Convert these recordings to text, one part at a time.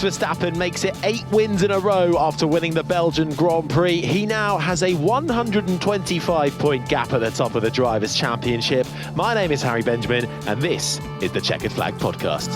Max Verstappen makes it 8 wins in a row after winning the Belgian Grand Prix. He now has a 125-point gap at the top of the Drivers' Championship. My name is Harry Benjamin, and this is the Checkered Flag Podcast.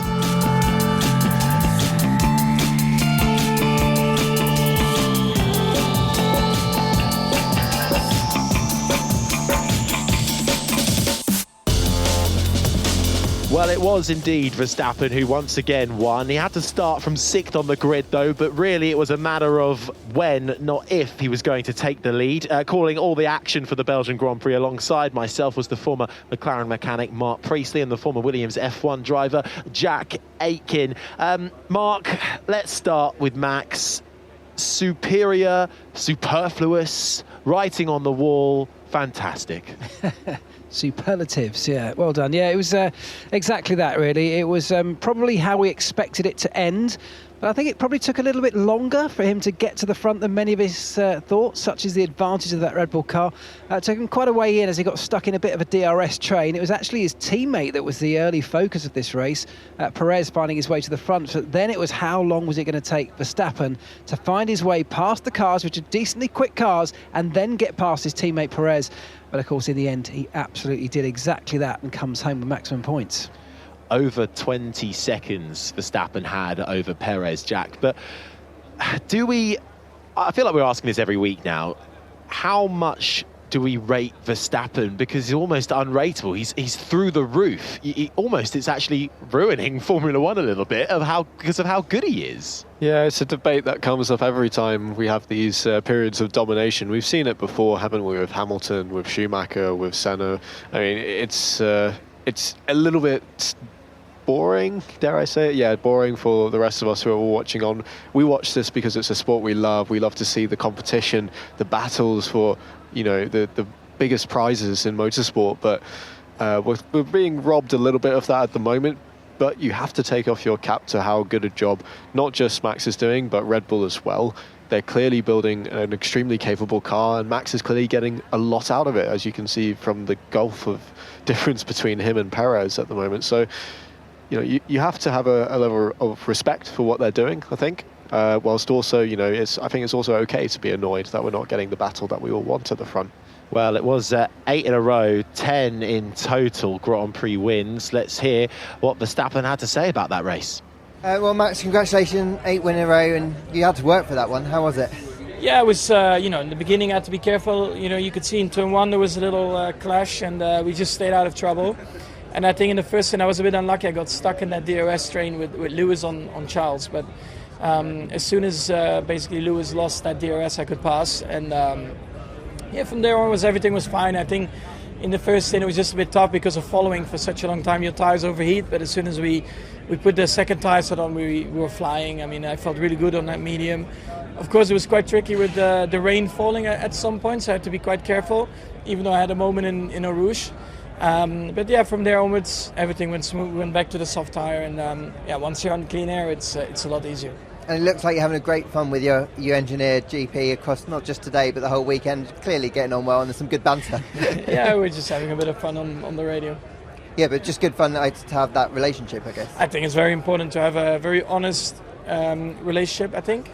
Well, it was indeed Verstappen who once again won. He had to start from 6th on the grid, though, but really it was a matter of when, not if, he was going to take the lead. Calling all the action for the Belgian Grand Prix alongside myself was the former McLaren mechanic Mark Priestley and the former Williams F1 driver Jack Aitken. Mark, let's start with Max. Superior, superfluous, writing on the wall, fantastic. Superlatives, yeah, well done. Yeah, it was exactly that, really. It was probably how we expected it to end, but I think it probably took a little bit longer for him to get to the front than many of his thought, such as the advantage of that Red Bull car. It took him quite a way in as he got stuck in a bit of a DRS train. It was actually his teammate that was the early focus of this race, Perez finding his way to the front. But then it was how long was it going to take Verstappen to find his way past the cars, which are decently quick cars, and then get past his teammate Perez. But of course, in the end, he absolutely did exactly that and comes home with maximum points. Over 20 seconds Verstappen had over Perez, Jack. But I feel like we're asking this every week now, how much do we rate Verstappen? Because he's almost unrateable. He's through the roof. It's actually ruining Formula One a little bit because of how good he is. Yeah, it's a debate that comes up every time we have these periods of domination. We've seen it before, haven't we, with Hamilton, with Schumacher, with Senna. I mean, it's a little bit boring, dare I say it? Yeah, boring for the rest of us who are watching on. We watch this because it's a sport we love. We love to see the competition, the battles for, the biggest prizes in motorsport. But we're being robbed a little bit of that at the moment. But you have to take off your cap to how good a job not just Max is doing, but Red Bull as well. They're clearly building an extremely capable car, and Max is clearly getting a lot out of it, as you can see from the gulf of difference between him and Perez at the moment. So, you have to have a level of respect for what they're doing, I think. Whilst also, I think it's also okay to be annoyed that we're not getting the battle that we all want at the front. Well, it was 8 in a row, 10 in total Grand Prix wins. Let's hear what Verstappen had to say about that race. Well, Max, congratulations, 8 wins in a row, and you had to work for that one. How was it? Yeah, it was, in the beginning I had to be careful. You could see in turn 1 there was a little clash, and we just stayed out of trouble. And I think in the first turn I was a bit unlucky. I got stuck in that DRS train with Lewis on Charles. But as soon as basically Lewis lost that DRS, I could pass. And from there on everything was fine. I think in the first stint it was just a bit tough because of following for such a long time. Your tires overheat. But as soon as we put the second tire set on, we were flying. I mean, I felt really good on that medium. Of course, it was quite tricky with the rain falling at some point, so I had to be quite careful, even though I had a moment in Eau Rouge. But yeah, from there onwards, everything went smooth. We went back to the soft tire, and once you're on clean air, it's a lot easier. And it looks like you're having a great fun with your engineer GP across not just today, but the whole weekend. Clearly getting on well, and there's some good banter. Yeah, we're just having a bit of fun on the radio. Yeah, but just good fun to have that relationship, I guess. I think it's very important to have a very honest relationship, I think.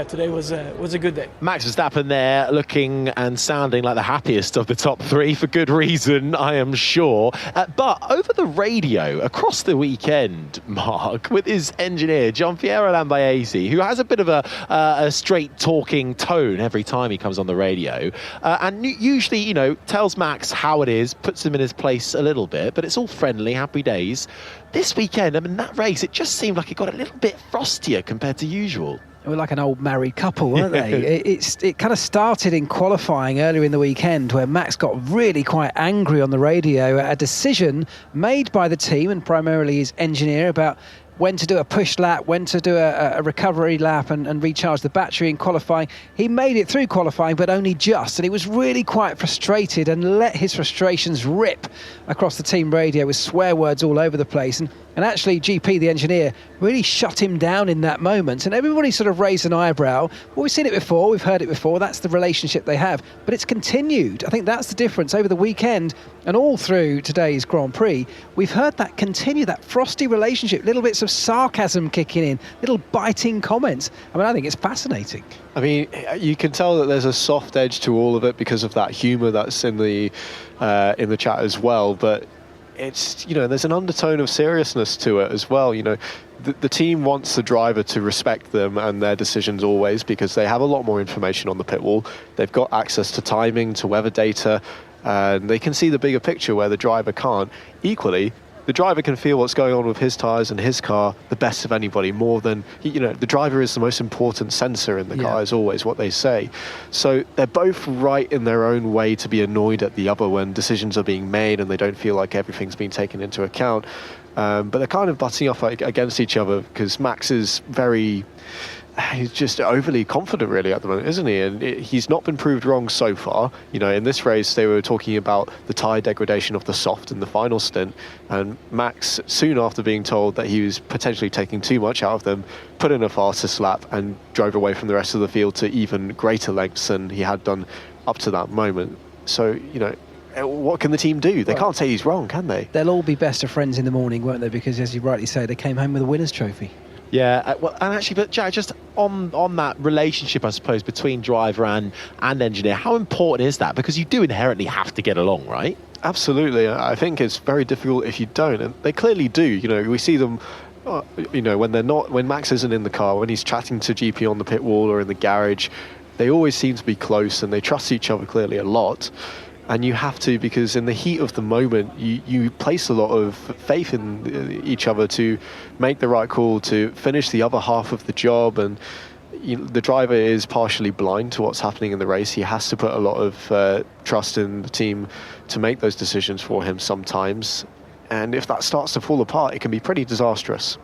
Today was a good day. Max Verstappen there looking and sounding like the happiest of the top 3 for good reason, I am sure. But over the radio across the weekend, Mark, with his engineer, Gianpiero Lambiase, who has a bit of a straight talking tone every time he comes on the radio, and usually, tells Max how it is, puts him in his place a little bit, but it's all friendly, happy days. This weekend, that race, it just seemed like it got a little bit frostier compared to usual. They were like an old married couple, weren't they? It kind of started in qualifying earlier in the weekend where Max got really quite angry on the radio at a decision made by the team and primarily his engineer about when to do a push lap, when to do a recovery lap and recharge the battery in qualifying. He made it through qualifying, but only just, and he was really quite frustrated and let his frustrations rip across the team radio with swear words all over the place. And actually, GP, the engineer, really shut him down in that moment. And everybody sort of raised an eyebrow. Well, we've seen it before, we've heard it before. That's the relationship they have. But it's continued. I think that's the difference. Over the weekend and all through today's Grand Prix, we've heard that continue, that frosty relationship, little bits of sarcasm kicking in, little biting comments. I mean, I think it's fascinating. I mean, you can tell that there's a soft edge to all of it because of that humour that's in the chat as well. But it's, there's an undertone of seriousness to it as well. The team wants the driver to respect them and their decisions always, because they have a lot more information on the pit wall. They've got access to timing, to weather data, and they can see the bigger picture where the driver can't. Equally, the driver can feel what's going on with his tyres and his car the best of anybody, more than, the driver is the most important sensor in the car, is always what they say. So they're both right in their own way to be annoyed at the other when decisions are being made and they don't feel like everything's being taken into account. But they're kind of butting off against each other because Max is he's just overly confident really at the moment, isn't he? And he's not been proved wrong so far. In this race they were talking about the tyre degradation of the soft in the final stint, and Max, soon after being told that he was potentially taking too much out of them, put in a fastest lap and drove away from the rest of the field to even greater lengths than he had done up to that moment. So, what can the team do? They can't say he's wrong, can they? They'll all be best of friends in the morning, won't they? Because, as you rightly say, they came home with a winner's trophy. Yeah, well, and actually, but Jack, just on that relationship, I suppose, between driver and engineer, how important is that? Because you do inherently have to get along, right? Absolutely. I think it's very difficult if you don't, and they clearly do. We see them, when Max isn't in the car, when he's chatting to GP on the pit wall or in the garage, they always seem to be close and they trust each other clearly a lot. And you have to, because in the heat of the moment, you place a lot of faith in each other to make the right call, to finish the other half of the job. And the driver is partially blind to what's happening in the race. He has to put a lot of trust in the team to make those decisions for him sometimes. And if that starts to fall apart, it can be pretty disastrous.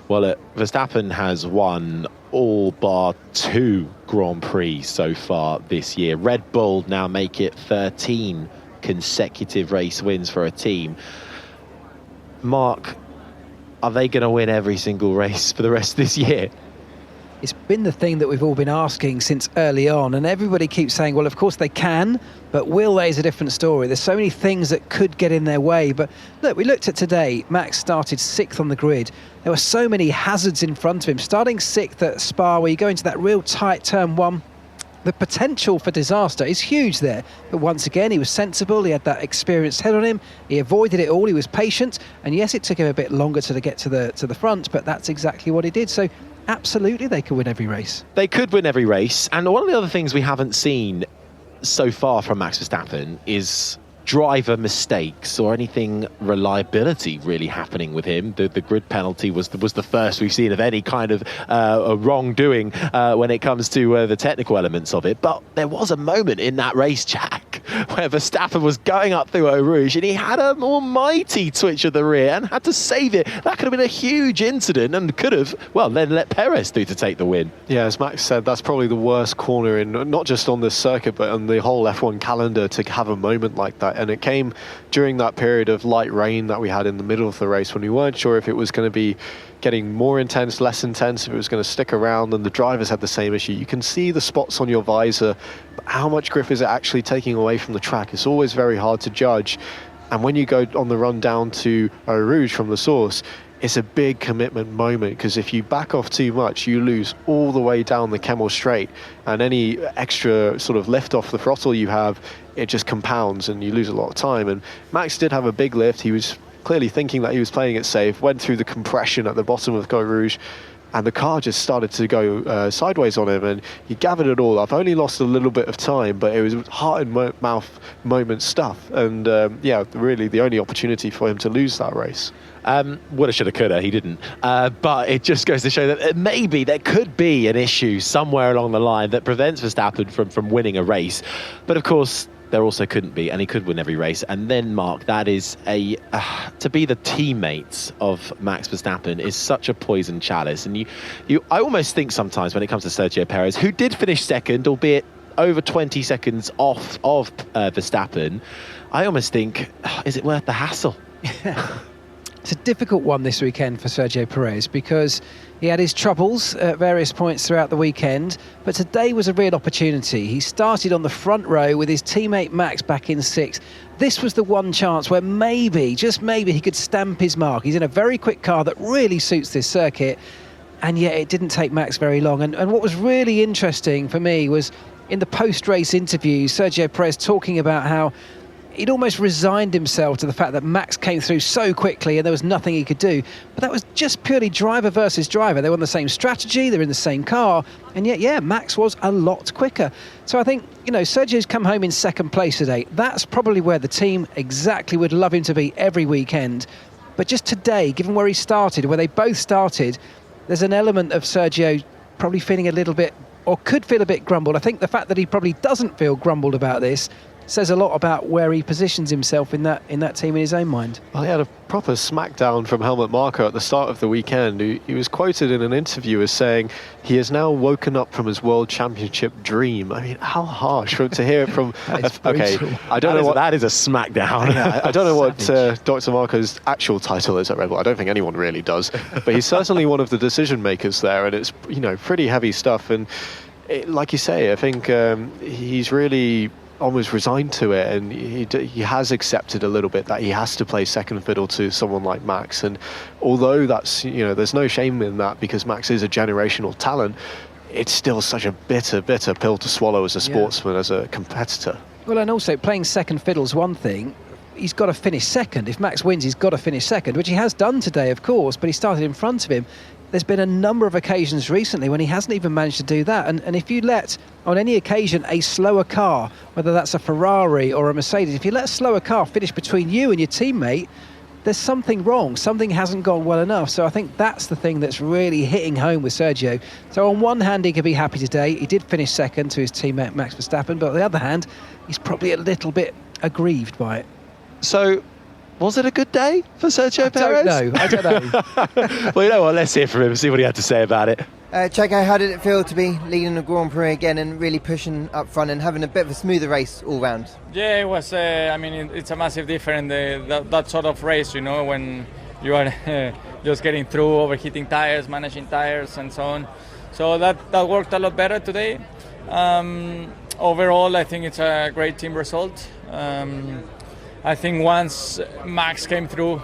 Well, Verstappen has won all bar 2 Grand Prix so far this year. Red Bull now make it 13 consecutive race wins for a team. Mark, are they going to win every single race for the rest of this year? It's been the thing that we've all been asking since early on, and everybody keeps saying, well, of course they can, but will they is a different story. There's so many things that could get in their way. But look, we looked at today, Max started 6th on the grid. There were so many hazards in front of him. Starting 6th at Spa, where you go into that real tight turn 1, the potential for disaster is huge there. But once again, he was sensible. He had that experienced head on him. He avoided it all. He was patient. And yes, it took him a bit longer to get to the front, but that's exactly what he did. So absolutely, they could win every race. They could win every race. And one of the other things we haven't seen so far from Max Verstappen is driver mistakes or anything reliability really happening with him. The grid penalty was the first we've seen of any kind of wrongdoing when it comes to the technical elements of it. But there was a moment in that race, Jack, where Verstappen was going up through Eau Rouge and he had an almighty twitch of the rear and had to save it. That could have been a huge incident and could have, then let Perez through to take the win. Yeah, as Max said, that's probably the worst corner in, not just on this circuit, but on the whole F1 calendar, to have a moment like that. And it came during that period of light rain that we had in the middle of the race when we weren't sure if it was going to be getting more intense, less intense, if it was going to stick around, and the drivers had the same issue. You can see the spots on your visor, but how much grip is it actually taking away from the track? It's always very hard to judge. And when you go on the run down to Eau Rouge from the source, it's a big commitment moment, because if you back off too much, you lose all the way down the Kemmel Straight, and any extra sort of lift off the throttle you have, it just compounds and you lose a lot of time. And Max did have a big lift. He was clearly thinking that he was playing it safe, went through the compression at the bottom of Eau Rouge, and the car just started to go sideways on him, and he gathered it all up. Only lost a little bit of time, but it was heart and mouth moment stuff. And really the only opportunity for him to lose that race. Woulda, shoulda, coulda, he didn't. But it just goes to show that maybe there could be an issue somewhere along the line that prevents Verstappen from winning a race. But of course, there also couldn't be, and he could win every race. And then, Mark, that is to be the teammates of Max Verstappen is such a poison chalice. And I almost think sometimes when it comes to Sergio Perez, who did finish second, albeit over 20 seconds off of Verstappen, I almost think, is it worth the hassle? It's a difficult one this weekend for Sergio Perez because he had his troubles at various points throughout the weekend, but today was a real opportunity. He started on the front row with his teammate Max back in 6th. This was the one chance where maybe, just maybe, he could stamp his mark. He's in a very quick car that really suits this circuit, and yet it didn't take Max very long. And what was really interesting for me was in the post-race interview, Sergio Perez talking about how he'd almost resigned himself to the fact that Max came through so quickly and there was nothing he could do. But that was just purely driver versus driver. They were on the same strategy, they're in the same car, and yet, yeah, Max was a lot quicker. So I think, Sergio's come home in 2nd place today. That's probably where the team exactly would love him to be every weekend. But just today, given where he started, where they both started, there's an element of Sergio probably feeling a little bit, or could feel a bit grumbled. I think the fact that he probably doesn't feel grumbled about this says a lot about where he positions himself in that team in his own mind. Well, he had a proper smackdown from Helmut Marko at the start of the weekend. He was quoted in an interview as saying he has now woken up from his World Championship dream. I mean, how harsh to hear it from... Okay, I don't know what... That is a smackdown. Yeah, I don't know what Dr. Marko's actual title is at Red Bull. I don't think anyone really does. But he's certainly one of the decision makers there, and it's, pretty heavy stuff. And like you say, I think he's really almost resigned to it, and he has accepted a little bit that he has to play second fiddle to someone like Max. And although that's, there's no shame in that because Max is a generational talent, it's still such a bitter pill to swallow as a sportsman, as a competitor. Well, and also playing second fiddle's one thing. He's got to finish second. If Max wins, he's got to finish second, which he has done today, of course, but he started in front of him. There's been a number of occasions recently when he hasn't even managed to do that. And if you let, on any occasion, a slower car, whether that's a Ferrari or a Mercedes, if you let a slower car finish between you and your teammate, there's something wrong. Something hasn't gone well enough. So I think that's the thing that's really hitting home with Sergio. So on one hand, he could be happy today. He did finish second to his teammate Max Verstappen. But on the other hand, he's probably a little bit aggrieved by it. So, was it a good day for Sergio Perez? I don't know. Well, you know what? Let's hear from him, see what he had to say about it. Checo, how did it feel to be leading the Grand Prix again and really pushing up front and having a bit of a smoother race all round? Yeah, it was. It's a massive difference, that sort of race, when you are just getting through, overheating tires, managing tires, and so on. So that worked a lot better today. Overall, I think it's a great team result. I think once Max came through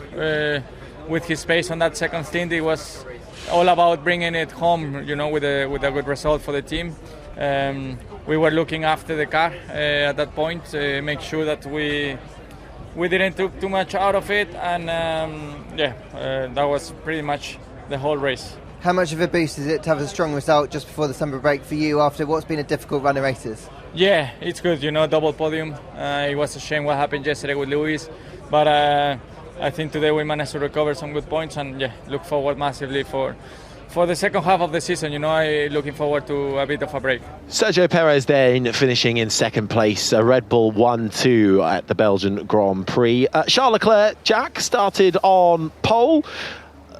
with his pace on that second stint, it was all about bringing it home, with a good result for the team. We were looking after the car at that point, make sure that we didn't take too much out of it, and that was pretty much the whole race. How much of a boost is it to have a strong result just before the summer break for you after what's been a difficult run of races? Yeah, it's good, double podium. It was a shame what happened yesterday with Lewis, but I think today we managed to recover some good points, and look forward massively for the second half of the season. I'm looking forward to a bit of a break. Sergio Perez then finishing in 2nd place, Red Bull 1-2 at the Belgian Grand Prix. Charles Leclerc, Jack, started on pole.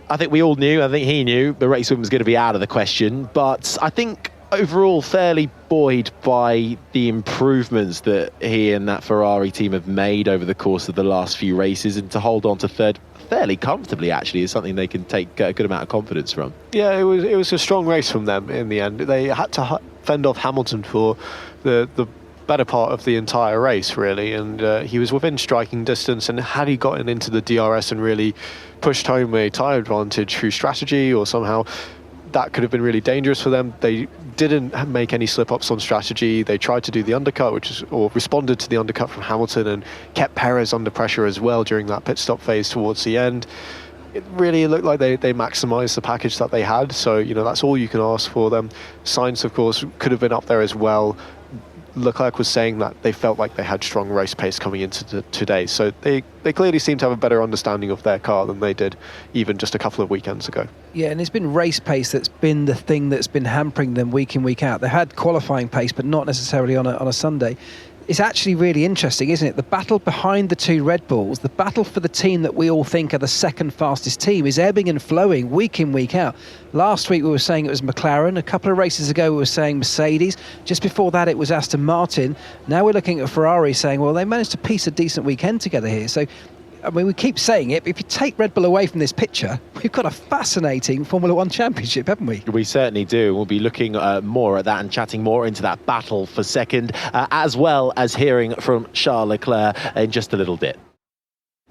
I think we all knew, I think he knew, the race win was going to be out of the question, but I think overall fairly buoyed by the improvements that he and that Ferrari team have made over the course of the last few races, and to hold on to 3rd fairly comfortably actually is something they can take a good amount of confidence from. Yeah, it was a strong race from them in the end. They had to fend off Hamilton for the better part of the entire race, really, and he was within striking distance, and had he gotten into the DRS and really pushed home a tyre advantage through strategy, or somehow that could have been really dangerous for them. They didn't make any slip-ups on strategy. They tried to do the undercut, or responded to the undercut from Hamilton, and kept Perez under pressure as well during that pit stop phase towards the end. It really looked like they maximised the package that they had, so that's all you can ask for them. Sainz, of course, could have been up there as well. Leclerc was saying that they felt like they had strong race pace coming into today, so they clearly seem to have a better understanding of their car than they did even just a couple of weekends ago. Yeah, and it's been race pace that's been the thing that's been hampering them week in, week out. They had qualifying pace, but not necessarily on a Sunday. It's actually really interesting, isn't it? The battle behind the two Red Bulls, the battle for the team that we all think are the second fastest team, is ebbing and flowing week in, week out. Last week we were saying it was McLaren. A couple of races ago we were saying Mercedes. Just before that it was Aston Martin. Now we're looking at Ferrari saying, well, they managed to piece a decent weekend together here. So I mean, we keep saying it, but if you take Red Bull away from this picture, we've got a fascinating Formula One championship, haven't we? We certainly do. We'll be looking more at that and chatting more into that battle for second, as well as hearing from Charles Leclerc in just a little bit.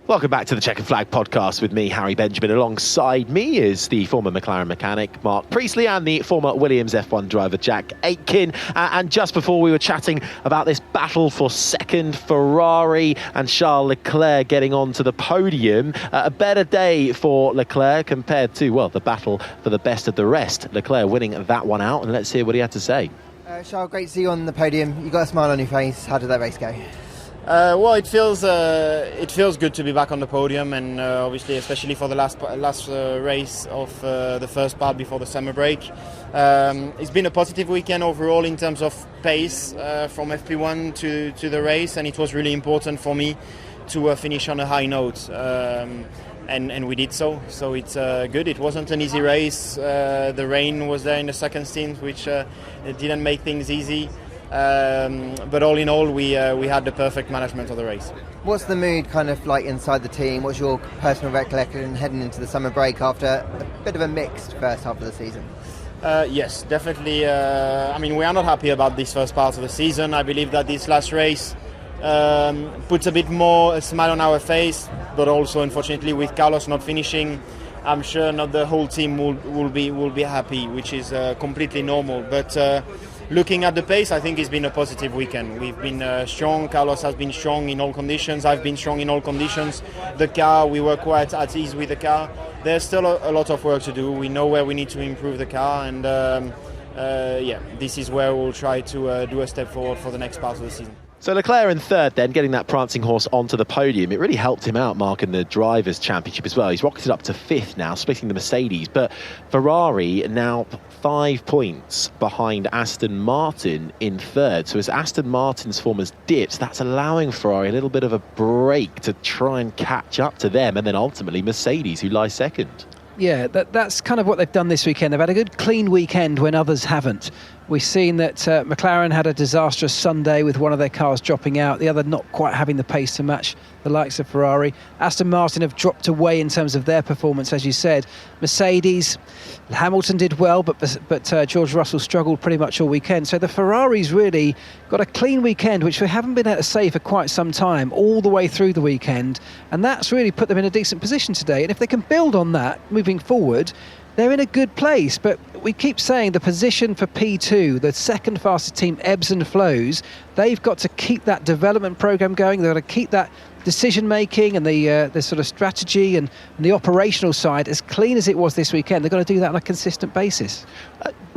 Welcome back to the Checkered Flag podcast with me, Harry Benjamin. Alongside me is the former McLaren mechanic, Mark Priestley, and the former Williams F1 driver, Jack Aitken. And just before we were chatting about this battle for second, Ferrari and Charles Leclerc getting onto the podium, a better day for Leclerc compared to, well, the battle for the best of the rest. Leclerc winning that one out, and let's hear what he had to say. Charles, great to see you on the podium. You got a smile on your face. How did that race go? Well, it feels good to be back on the podium, and obviously, especially for the last race of the first part before the summer break. It's been a positive weekend overall in terms of pace from FP1 to the race, and it was really important for me to finish on a high note. And we did so. So it's good. It wasn't an easy race. The rain was there in the second stint, which didn't make things easy. But all in all, we had the perfect management of the race. What's the mood kind of like inside the team? What's your personal recollection heading into the summer break after a bit of a mixed first half of the season? Yes, definitely. I mean, we are not happy about this first part of the season. I believe that this last race puts a bit more a smile on our face, but also, unfortunately, with Carlos not finishing, I'm sure not the whole team will be happy, which is completely normal. But looking at the pace, I think it's been a positive weekend. We've been strong. Carlos has been strong in all conditions. I've been strong in all conditions. The car, we were quite at ease with the car. There's still a lot of work to do. We know where we need to improve the car, and this is where we'll try to do a step forward for the next part of the season. So Leclerc in third then, getting that prancing horse onto the podium. It really helped him out, Mark, in the Drivers' Championship as well. He's rocketed up to fifth now, splitting the Mercedes. But Ferrari now 5 points behind Aston Martin in third. So as Aston Martin's form has dipped, that's allowing Ferrari a little bit of a break to try and catch up to them. And then ultimately Mercedes, who lie second. Yeah, that's kind of what they've done this weekend. They've had a good clean weekend when others haven't. We've seen that McLaren had a disastrous Sunday with one of their cars dropping out, the other not quite having the pace to match the likes of Ferrari. Aston Martin have dropped away in terms of their performance, as you said. Mercedes, Hamilton did well, but George Russell struggled pretty much all weekend. So the Ferraris really got a clean weekend, which we haven't been able to say for quite some time, all the way through the weekend. And that's really put them in a decent position today. And if they can build on that moving forward, they're in a good place. But we keep saying the position for P2, the second fastest team, ebbs and flows. They've got to keep that development program going. They've got to keep that decision making and the sort of strategy and the operational side as clean as it was this weekend. They've got to do that on a consistent basis.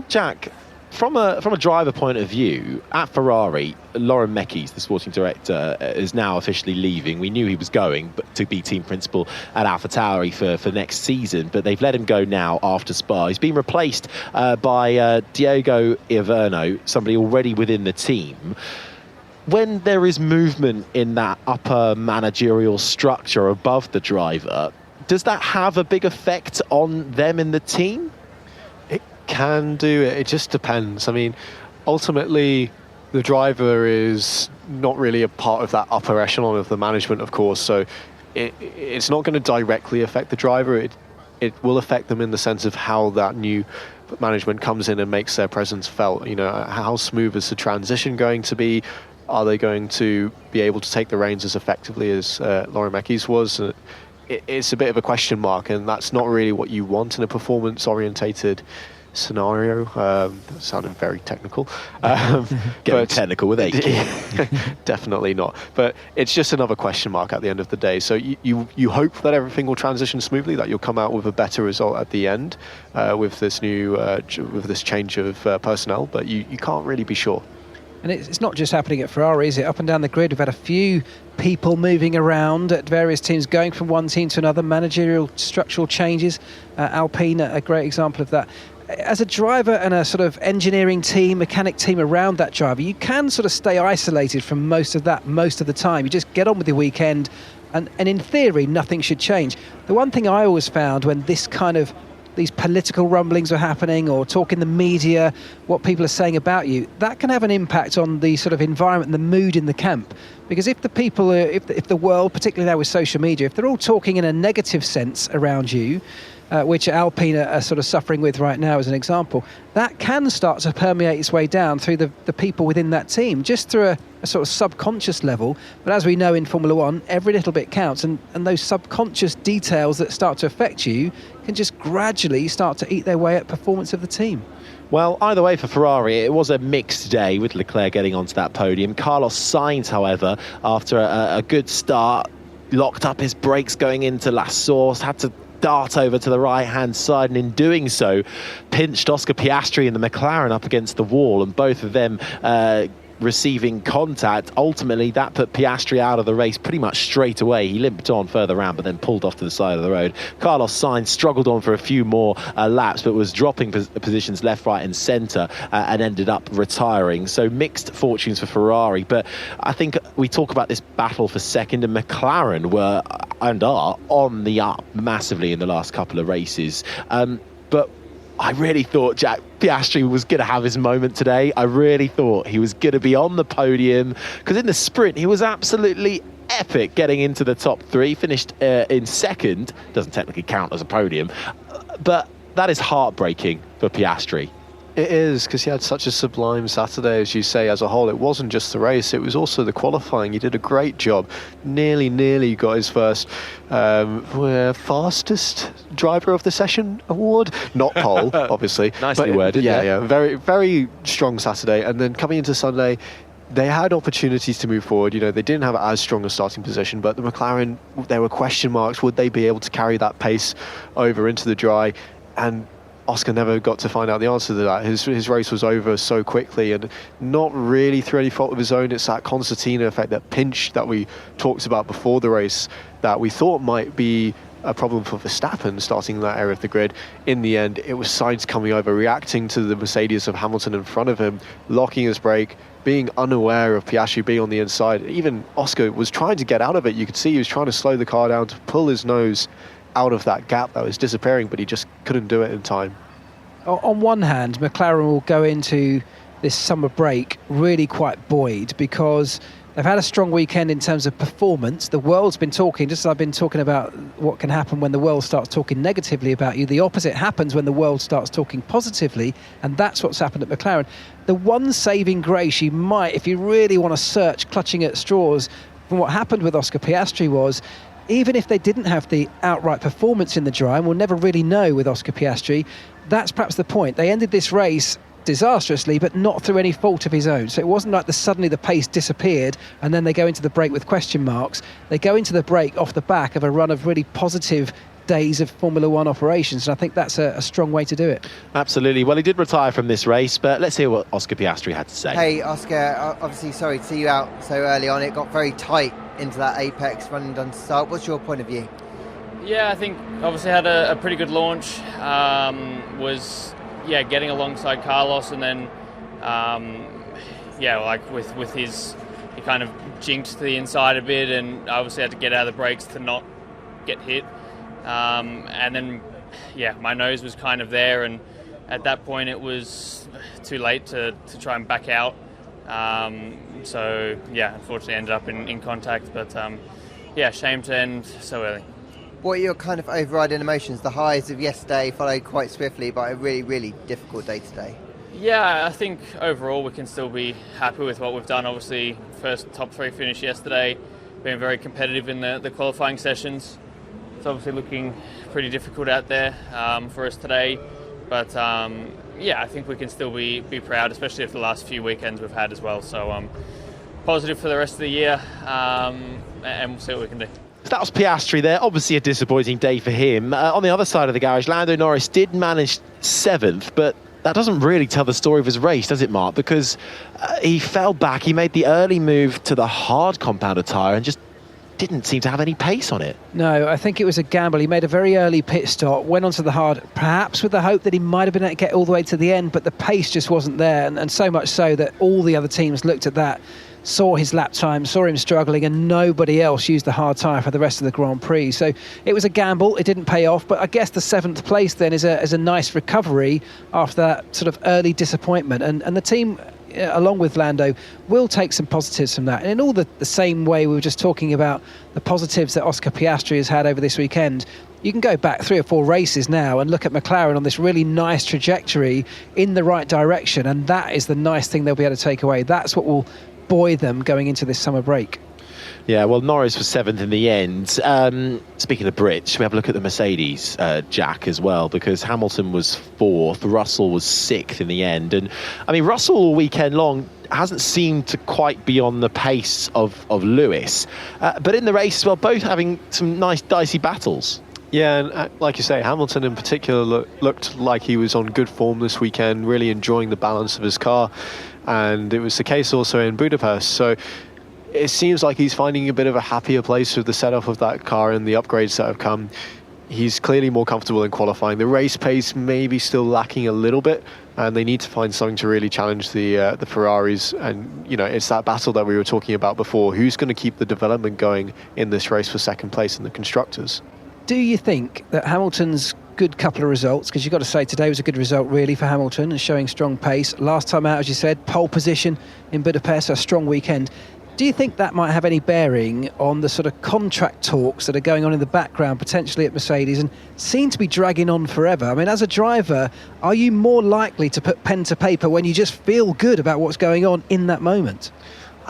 Jack, from a driver point of view, at Ferrari, Laurent Mekies, the sporting director, is now officially leaving. We knew he was going, but to be team principal at AlphaTauri for next season, but they've let him go now after Spa. He's been replaced by Diego Iverno, somebody already within the team. When there is movement in that upper managerial structure above the driver, does that have a big effect on them in the team? It can do. It just depends. I mean, ultimately, the driver is not really a part of that upper echelon of the management, of course, so it's not going to directly affect the driver. It will affect them in the sense of how that new management comes in and makes their presence felt. You know, how smooth is the transition going to be? Are they going to be able to take the reins as effectively as Laurent Mekies was? It's a bit of a question mark, and that's not really what you want in a performance-orientated scenario. That sounded very technical. Getting technical with Aitken. Definitely not. But it's just another question mark at the end of the day. So you hope that everything will transition smoothly, that you'll come out with a better result at the end with this new with this change of personnel. But you can't really be sure. And it's not just happening at Ferrari, is it? Up and down the grid, we've had a few people moving around at various teams, going from one team to another, managerial structural changes. Alpine, a great example of that. As a driver and a sort of engineering team, mechanic team around that driver, you can sort of stay isolated from most of that most of the time. You just get on with the weekend, and in theory, nothing should change. The one thing I always found when this kind of these political rumblings are happening, or talk in the media, what people are saying about you, that can have an impact on the sort of environment and the mood in the camp. Because if the people, if the world, particularly now with social media, if they're all talking in a negative sense around you, which Alpine are sort of suffering with right now as an example, that can start to permeate its way down through the people within that team, just through a sort of subconscious level. But as we know in Formula One, every little bit counts, and those subconscious details that start to affect you can just gradually start to eat their way at performance of the team. Well, either way for Ferrari, it was a mixed day with Leclerc getting onto that podium. Carlos Sainz, however, after a good start, locked up his brakes going into La Source, had to dart over to the right-hand side, and in doing so, pinched Oscar Piastri and the McLaren up against the wall, and both of them receiving contact. Ultimately, that put Piastri out of the race pretty much straight away. He limped on further around, but then pulled off to the side of the road. Carlos Sainz struggled on for a few more laps, but was dropping positions left, right and centre, and ended up retiring. So mixed fortunes for Ferrari, but I think we talk about this battle for second, and McLaren were and are on the up massively in the last couple of races. But I really thought Jack Piastri was going to have his moment today. I really thought he was going to be on the podium, because in the sprint he was absolutely epic, getting into the top three, finished in second. Doesn't technically count as a podium, but that is heartbreaking for Piastri. It is, because he had such a sublime Saturday, as you say, as a whole. It wasn't just the race, it was also the qualifying. He did a great job. Nearly got his first fastest driver of the session award. Not pole, obviously. Nicely worded. Yeah. Very, very strong Saturday. And then coming into Sunday, they had opportunities to move forward. You know, they didn't have as strong a starting position, but the McLaren, there were question marks. Would they be able to carry that pace over into the dry? And Oscar never got to find out the answer to that. His race was over so quickly, and not really through any fault of his own. It's that concertina effect, that pinch that we talked about before the race, that we thought might be a problem for Verstappen starting in that area of the grid. In the end, it was Sainz coming over, reacting to the Mercedes of Hamilton in front of him, locking his brake, being unaware of Piastri being on the inside. Even Oscar was trying to get out of it. You could see he was trying to slow the car down to pull his nose out of that gap that was disappearing, but he just couldn't do it in time. On one hand, McLaren will go into this summer break really quite buoyed, because they've had a strong weekend in terms of performance. The world's been talking, just as I've been talking about what can happen when the world starts talking negatively about you, the opposite happens when the world starts talking positively, and that's what's happened at McLaren. The one saving grace you might, if you really want to search clutching at straws from what happened with Oscar Piastri, was even if they didn't have the outright performance in the dry, and we'll never really know with Oscar Piastri, that's perhaps the point. They ended this race disastrously, but not through any fault of his own. So it wasn't like suddenly the pace disappeared and then they go into the break with question marks. They go into the break off the back of a run of really positive days of Formula One operations, and I think that's a strong way to do it. Absolutely. Well, he did retire from this race, but let's hear what Oscar Piastri had to say. Hey, Oscar, obviously sorry to see you out so early on. It got very tight into that apex running down to start. What's your point of view? Yeah, I think obviously had a pretty good launch. Was getting alongside Carlos, and then like with his, he kind of jinked to the inside a bit, and obviously had to get out of the brakes to not get hit. And then my nose was kind of there, and at that point it was too late to try and back out. Unfortunately ended up in contact, but shame to end so early. What are your kind of overriding emotions? The highs of yesterday followed quite swiftly by a really, really difficult day today. Yeah, I think overall we can still be happy with what we've done. Obviously, first top three finish yesterday, being very competitive in the qualifying sessions. It's obviously looking pretty difficult out there for us today, but I think we can still be proud, especially after the last few weekends we've had as well. So positive for the rest of the year, and we'll see what we can do. So that was Piastri there. Obviously a disappointing day for him. On the other side of the garage, Lando Norris did manage 7th, but that doesn't really tell the story of his race, does it, Mark? Because he fell back, he made the early move to the hard compounder tyre and just didn't seem to have any pace on it. No, I think it was a gamble. He made a very early pit stop, went onto the hard, perhaps with the hope that he might have been able to get all the way to the end, but the pace just wasn't there, and so much so that all the other teams looked at that saw his lap time, saw him struggling, and nobody else used the hard tyre for the rest of the Grand Prix. So it was a gamble. It didn't pay off. But I guess the 7th place then is a nice recovery after that sort of early disappointment. And the team, along with Lando, will take some positives from that. And in all the same way we were just talking about the positives that Oscar Piastri has had over this weekend, you can go back 3 or 4 races now and look at McLaren on this really nice trajectory in the right direction, and that is the nice thing they'll be able to take away. That's what will buoy them going into this summer break. Yeah, well, Norris was 7th in the end. Speaking of Brits, should we have a look at the Mercedes, Jack, as well? Because Hamilton was 4th, Russell was 6th in the end. And, I mean, Russell all weekend long hasn't seemed to quite be on the pace of Lewis. But in the race as well, both having some nice dicey battles. Yeah, and like you say, Hamilton in particular looked like he was on good form this weekend, really enjoying the balance of his car. And it was the case also in Budapest. So it seems like he's finding a bit of a happier place with the setup of that car and the upgrades that have come. He's clearly more comfortable in qualifying. The race pace may be still lacking a little bit, and they need to find something to really challenge the Ferraris. And, you know, it's that battle that we were talking about before. Who's going to keep the development going in this race for 2nd place in the Constructors? Do you think that Hamilton's good couple of results, because you've got to say today was a good result really for Hamilton and showing strong pace. Last time out, as you said, pole position in Budapest, a strong weekend. Do you think that might have any bearing on the sort of contract talks that are going on in the background, potentially at Mercedes, and seem to be dragging on forever? I mean, as a driver, are you more likely to put pen to paper when you just feel good about what's going on in that moment?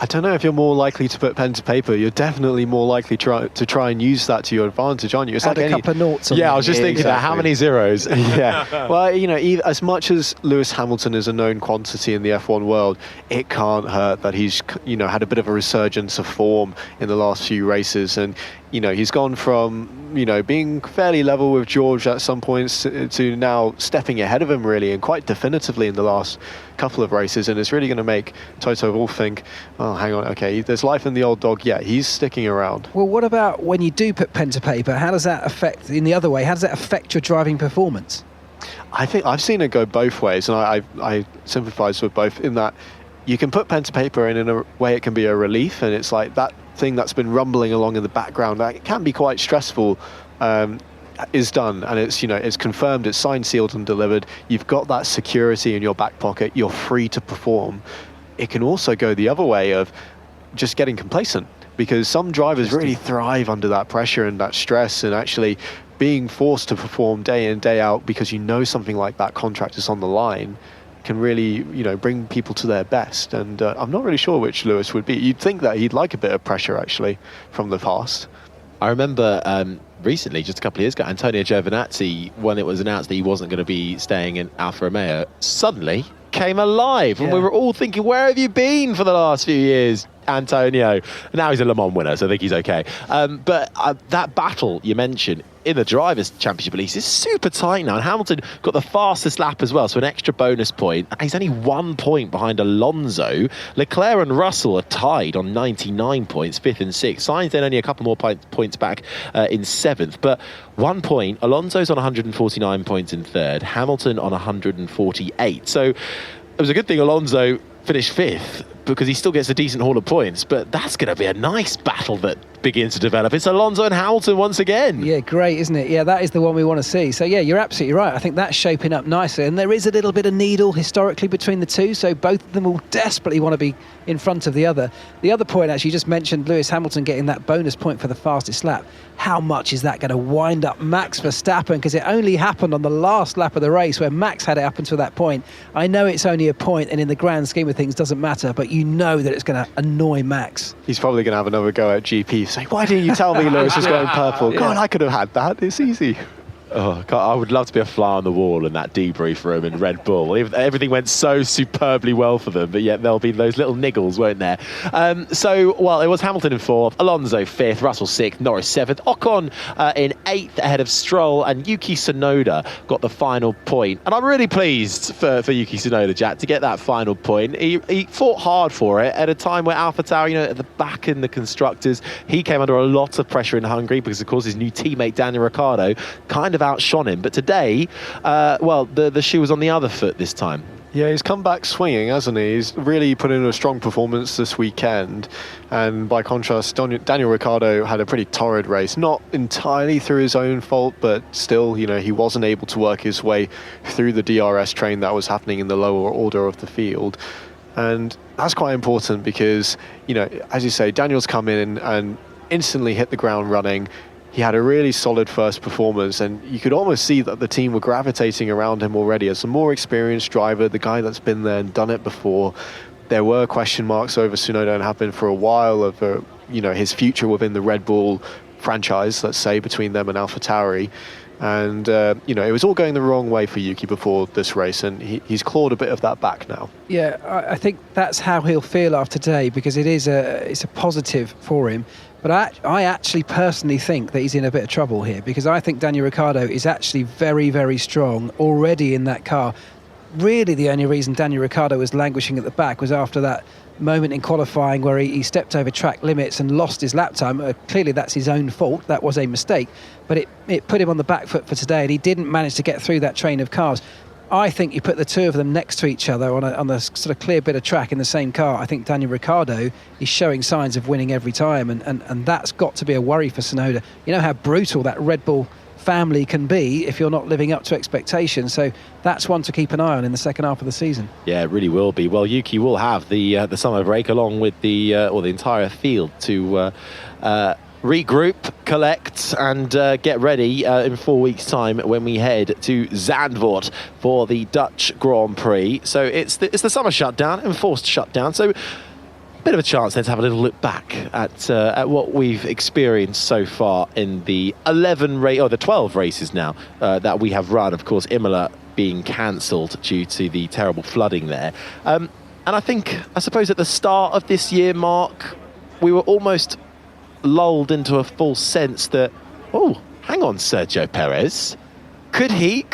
I don't know if you're more likely to put pen to paper. You're definitely more likely to try and use that to your advantage, aren't you? It's Add like a couple of noughts on Yeah, there. I was just thinking that. How many zeros? Yeah. Well, you know, as much as Lewis Hamilton is a known quantity in the F1 world, it can't hurt that he's, you know, had a bit of a resurgence of form in the last few races. And, you know, he's gone from, you know, being fairly level with George at some points to now stepping ahead of him really, and quite definitively in the last couple of races. And it's really going to make Toto Wolff think, oh, hang on, okay, there's life in the old dog. Yeah, he's sticking around. Well, what about when you do put pen to paper? How does that affect, in the other way, how does that affect your driving performance? I think I've seen it go both ways, and I sympathise with both in that you can put pen to paper, and in a way it can be a relief, and it's like that thing that's been rumbling along in the background that it can be quite stressful is done, and it's, you know, it's confirmed, it's signed, sealed and delivered. You've got that security in your back pocket, you're free to perform. It can also go the other way of just getting complacent, because some drivers really thrive under that pressure and that stress, and actually being forced to perform day in, day out because you know something like that contract is on the line can really, you know, bring people to their best. And I'm not really sure which Lewis would be. You'd think that he'd like a bit of pressure actually from the past. I remember recently, just a couple of years ago, Antonio Giovinazzi, when it was announced that he wasn't going to be staying in Alfa Romeo, suddenly came alive. And we were all thinking, where have you been for the last few years, Antonio? Now he's a Le Mans winner, so I think he's okay. But that battle you mentioned in the Drivers' Championship at least is super tight now. And Hamilton got the fastest lap as well, so an extra bonus point. He's only 1 point behind Alonso. Leclerc and Russell are tied on 99 points, 5th and 6th. Sainz then only a couple more points back in 7th. But 1 point, Alonso's on 149 points in 3rd, Hamilton on 148. So it was a good thing Alonso finished 5th, because he still gets a decent haul of points, but that's going to be a nice battle that begins to develop. It's Alonso and Hamilton once again. Yeah, great, isn't it? Yeah, that is the one we want to see. So yeah, you're absolutely right. I think that's shaping up nicely, and there is a little bit of needle historically between the two, so both of them will desperately want to be in front of the other. The other point, actually, you just mentioned Lewis Hamilton getting that bonus point for the fastest lap. How much is that going to wind up Max Verstappen? Because it only happened on the last lap of the race where Max had it up until that point. I know it's only a point, and in the grand scheme of things doesn't matter, but you know that it's going to annoy Max. He's probably going to have another go at GP, say, why didn't you tell me Lewis was going purple? God, I could have had that. It's easy. Oh, God, I would love to be a fly on the wall in that debrief room in Red Bull. Everything went so superbly well for them, but yet there'll be those little niggles, won't there? Well, it was Hamilton in 4th, Alonso 5th, Russell 6th, Norris 7th, Ocon in 8th ahead of Stroll, and Yuki Tsunoda got the final point. And I'm really pleased for Yuki Tsunoda, Jack, to get that final point. He fought hard for it at a time where AlphaTauri, at the back in the constructors, he came under a lot of pressure in Hungary because, of course, his new teammate Daniel Ricciardo kind of outshone him. But today, the shoe was on the other foot this time. Yeah, he's come back swinging, hasn't he? He's really put in a strong performance this weekend. And by contrast, Daniel Ricciardo had a pretty torrid race. Not entirely through his own fault, but still, he wasn't able to work his way through the DRS train that was happening in the lower order of the field. And that's quite important because, as you say, Daniel's come in and instantly hit the ground running. He had a really solid first performance, and you could almost see that the team were gravitating around him already as a more experienced driver, the guy that's been there and done it before. There were question marks over Tsunoda and have been for a while of his future within the Red Bull franchise, let's say, between them and AlphaTauri. And, it was all going the wrong way for Yuki before this race, and he's clawed a bit of that back now. Yeah, I think that's how he'll feel after today, because it's a positive for him. But I actually personally think that he's in a bit of trouble here, because I think Daniel Ricciardo is actually very, very strong already in that car. Really, the only reason Daniel Ricciardo was languishing at the back was after that moment in qualifying where he stepped over track limits and lost his lap time. Clearly, that's his own fault. That was a mistake. But it put him on the back foot for today, and he didn't manage to get through that train of cars. I think you put the two of them next to each other on a sort of clear bit of track in the same car. I think Daniel Ricciardo is showing signs of winning every time, and that's got to be a worry for Tsunoda. You know how brutal that Red Bull family can be if you're not living up to expectations. So that's one to keep an eye on in the second half of the season. Yeah, it really will be. Well, Yuki will have the summer break along with the entire field to regroup, collect, and get ready in 4 weeks' time when we head to Zandvoort for the Dutch Grand Prix. So it's the summer shutdown, enforced shutdown. So bit of a chance then to have a little look back at what we've experienced so far in the 12 races now that we have run. Of course, Imola being cancelled due to the terrible flooding there. And I suppose at the start of this year, Mark, we were almost lulled into a false sense that, oh, hang on, Sergio Perez, could he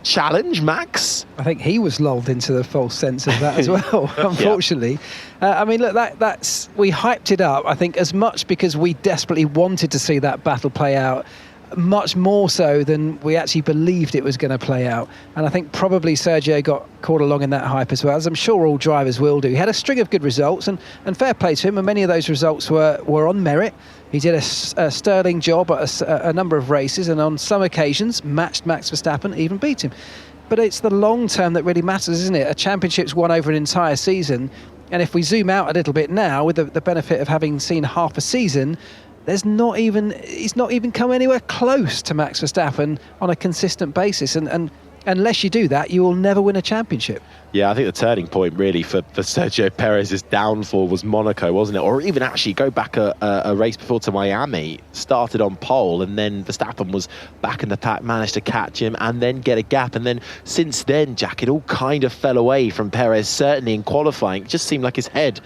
challenge Max? I think he was lulled into the false sense of that as well, unfortunately. Yeah. Look, that's we hyped it up, I think, as much because we desperately wanted to see that battle play out, much more so than we actually believed it was going to play out. And I think probably Sergio got caught along in that hype as well, as I'm sure all drivers will do. He had a string of good results, and fair play to him, and many of those results were on merit. He did a sterling job at a number of races, and on some occasions matched Max Verstappen, even beat him. But it's the long term that really matters, isn't it? A championship's won over an entire season, and if we zoom out a little bit now, with the benefit of having seen half a season, he's not even come anywhere close to Max Verstappen on a consistent basis, and unless you do that, you will never win a championship. Yeah, I think the turning point really for Sergio Perez's downfall was Monaco, wasn't it? Or even actually go back a race before to Miami, started on pole, and then Verstappen was back in the pack, managed to catch him and then get a gap. And then since then, Jack, it all kind of fell away from Perez, certainly in qualifying. It just seemed like his head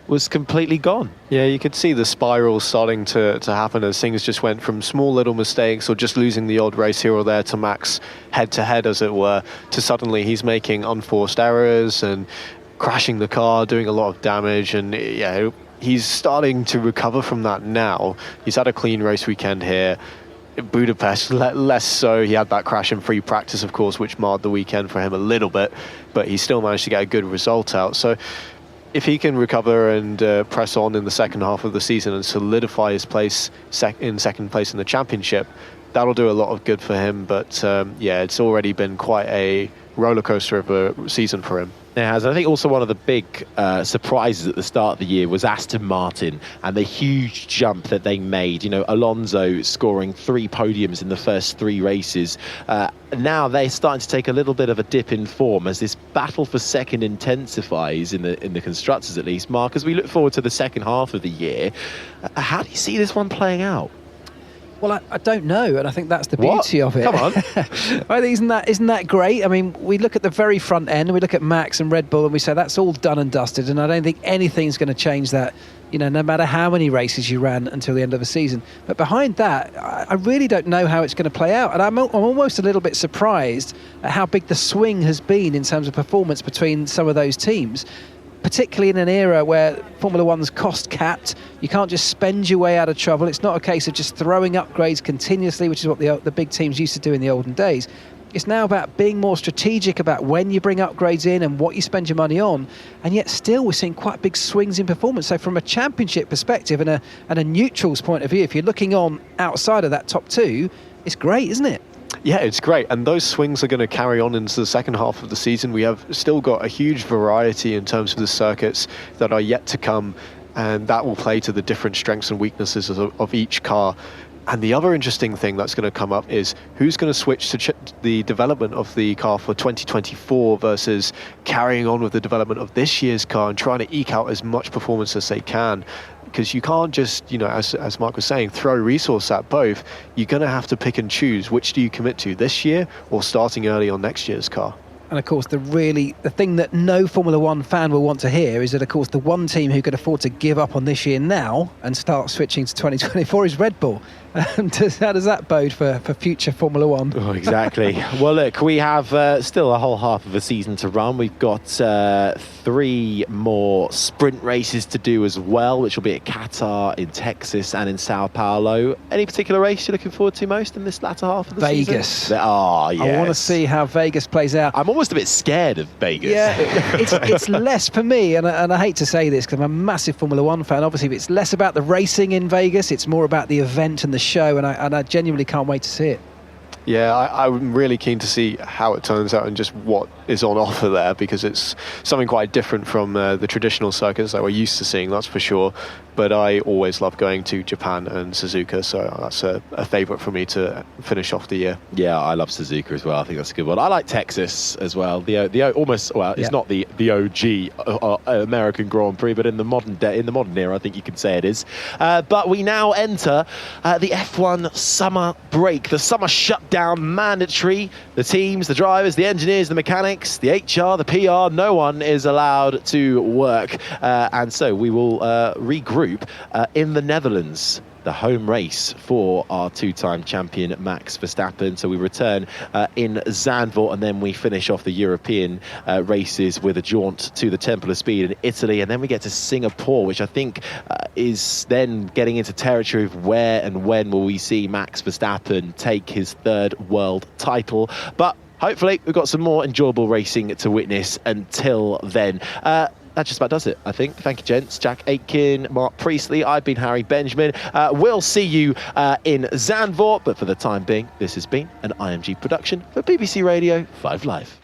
was completely gone. Yeah, you could see the spiral starting to happen as things just went from small little mistakes or just losing the odd race here or there to Max head-to-head, as it were, to suddenly he's making unforced errors and crashing the car, doing a lot of damage, and yeah, he's starting to recover from that now. He's had a clean race weekend here. Budapest, less so. He had that crash in free practice, of course, which marred the weekend for him a little bit, but he still managed to get a good result out. So if he can recover and press on in the second half of the season and solidify his place in second place in the championship, that'll do a lot of good for him. But it's already been quite a roller coaster of a season for him. It has. I think also one of the big surprises at the start of the year was Aston Martin and the huge jump that they made. Alonso scoring 3 podiums in the first 3 races. Now they're starting to take a little bit of a dip in form as this battle for second intensifies in the constructors, at least. Mark, as we look forward to the second half of the year, how do you see this one playing out? Well, I don't know, and I think that's the beauty of it. Come on. I think isn't that great? I mean, we look at the very front end, we look at Max and Red Bull, and we say that's all done and dusted, and I don't think anything's going to change that, no matter how many races you ran until the end of the season. But behind that, I really don't know how it's going to play out, and I'm almost a little bit surprised at how big the swing has been in terms of performance between some of those teams, particularly in an era where Formula One's cost capped. You can't just spend your way out of trouble. It's not a case of just throwing upgrades continuously, which is what the big teams used to do in the olden days. It's now about being more strategic about when you bring upgrades in and what you spend your money on, and yet still we're seeing quite big swings in performance. So from a championship perspective and a neutrals point of view, if you're looking on outside of that top 2, it's great, isn't it? Yeah, it's great, and those swings are going to carry on into the second half of the season. We have still got a huge variety in terms of the circuits that are yet to come, and that will play to the different strengths and weaknesses of each car. And the other interesting thing that's going to come up is who's going to switch to the development of the car for 2024 versus carrying on with the development of this year's car and trying to eke out as much performance as they can. Because you can't just, as Mark was saying, throw resource at both. You're going to have to pick and choose. Which do you commit to, this year or starting early on next year's car? And of course, the thing that no Formula One fan will want to hear is that, of course, the one team who could afford to give up on this year now and start switching to 2024 is Red Bull. How does that bode for future Formula One? Oh, exactly. Well, look, we have still a whole half of a season to run. We've got 3 more sprint races to do as well, which will be at Qatar, in Texas and in Sao Paulo. Any particular race you're looking forward to most in this latter half of the season? Vegas. Oh, yes. I want to see how Vegas plays out. I'm almost a bit scared of Vegas. Yeah, it's less for me, and I hate to say this because I'm a massive Formula One fan. Obviously, it's less about the racing in Vegas. It's more about the event and the show, and I genuinely can't wait to see it. Yeah, I'm really keen to see how it turns out and just what is on offer there, because it's something quite different from the traditional circuits that we're used to seeing, that's for sure. But I always love going to Japan and Suzuka, so that's a favourite for me to finish off the year. Yeah, I love Suzuka as well. I think that's a good one. I like Texas as well. It's not the OG American Grand Prix, but in the modern era, I think you could say it is. But we now enter the F1 summer break, the summer shutdown mandatory. The teams, the drivers, the engineers, the mechanics, the HR, the PR, no one is allowed to work, and so we will regroup in the Netherlands, the home race for our 2-time champion Max Verstappen. So we return in Zandvoort, and then we finish off the European races with a jaunt to the Temple of Speed in Italy, and then we get to Singapore, which I think is then getting into territory of where and when will we see Max Verstappen take his 3rd world title. But hopefully we've got some more enjoyable racing to witness until then. That just about does it, I think. Thank you, gents. Jack Aitken, Mark Priestley. I've been Harry Benjamin. We'll see you in Zandvoort, but for the time being, this has been an IMG production for BBC Radio 5 Live.